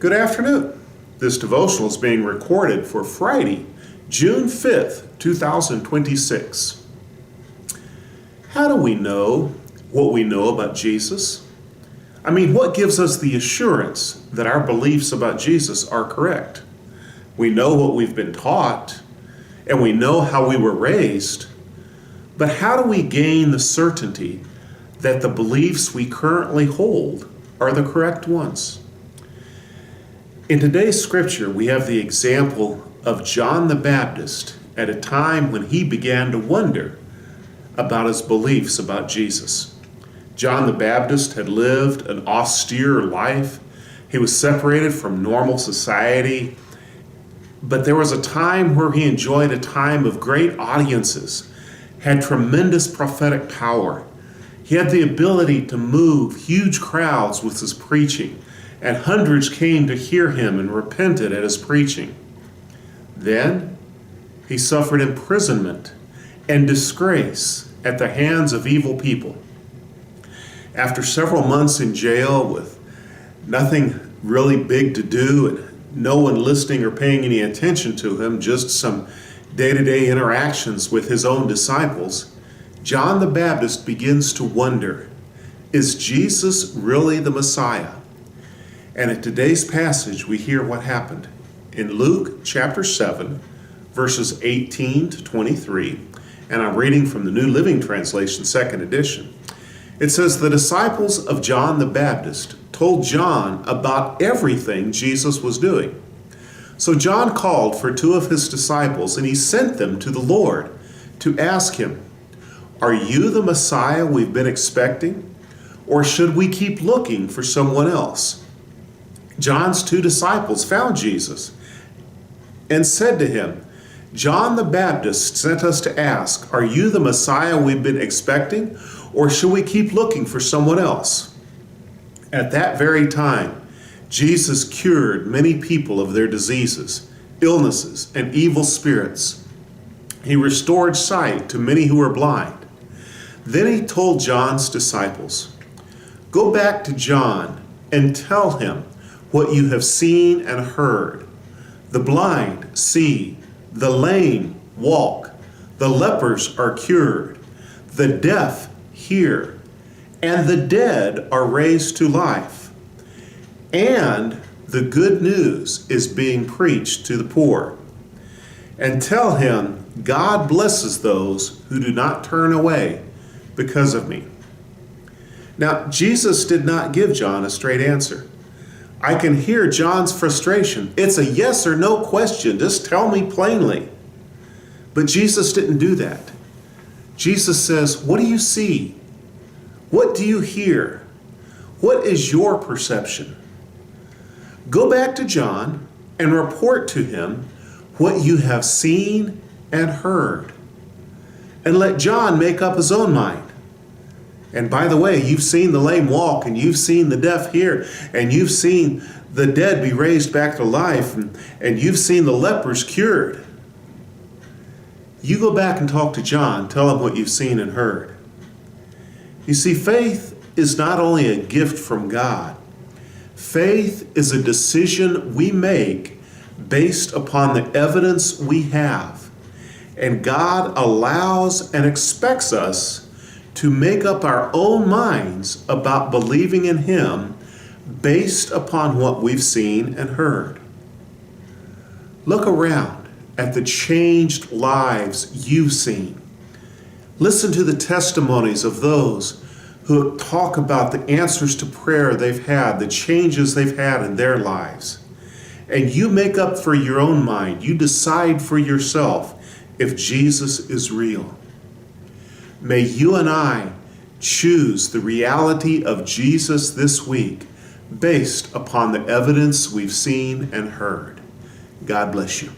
Good afternoon. This devotional is being recorded for Friday, June 5th, 2026. How do we know what we know about Jesus? What gives us the assurance that our beliefs about Jesus are correct? We know what we've been taught, and we know how we were raised, but how do we gain the certainty that the beliefs we currently hold are the correct ones? In today's scripture, we have the example of John the Baptist at a time when he began to wonder about his beliefs about Jesus. John the Baptist had lived an austere life. He was separated from normal society, but there was a time where he enjoyed a time of great audiences, had tremendous prophetic power. He had the ability to move huge crowds with his preaching, and hundreds came to hear him and repented at his preaching. Then he suffered imprisonment and disgrace at the hands of evil people. After several months in jail with nothing really big to do and no one listening or paying any attention to him, just some day-to-day interactions with his own disciples, John the Baptist begins to wonder, is Jesus really the Messiah? And in today's passage, we hear what happened. In Luke chapter 7, verses 18 to 23, and I'm reading from the New Living Translation, second edition. It says, the disciples of John the Baptist told John about everything Jesus was doing. So John called for two of his disciples, and he sent them to the Lord to ask him, are you the Messiah we've been expecting? Or should we keep looking for someone else? John's two disciples found Jesus and said to him, John the Baptist sent us to ask, are you the Messiah we've been expecting, or should we keep looking for someone else? At that very time, Jesus cured many people of their diseases, illnesses, and evil spirits. He restored sight to many who were blind. Then he told John's disciples, go back to John and tell him what you have seen and heard. The blind see, the lame walk, the lepers are cured, the deaf hear, and the dead are raised to life. And the good news is being preached to the poor. And tell him, God blesses those who do not turn away because of me. Now, Jesus did not give John a straight answer. I can hear John's frustration. It's a yes or no question. Just tell me plainly. But Jesus didn't do that. Jesus says, what do you see? What do you hear? What is your perception? Go back to John and report to him what you have seen and heard. And let John make up his own mind. And by the way, you've seen the lame walk, and you've seen the deaf hear, and you've seen the dead be raised back to life, and you've seen the lepers cured. You go back and talk to John, tell him what you've seen and heard. You see, faith is not only a gift from God. Faith is a decision we make based upon the evidence we have. And God allows and expects us to make up our own minds about believing in Him based upon what we've seen and heard. Look around at the changed lives you've seen. Listen to the testimonies of those who talk about the answers to prayer they've had, the changes they've had in their lives. And you make up for your own mind. You decide for yourself if Jesus is real. May you and I choose the reality of Jesus this week based upon the evidence we've seen and heard. God bless you.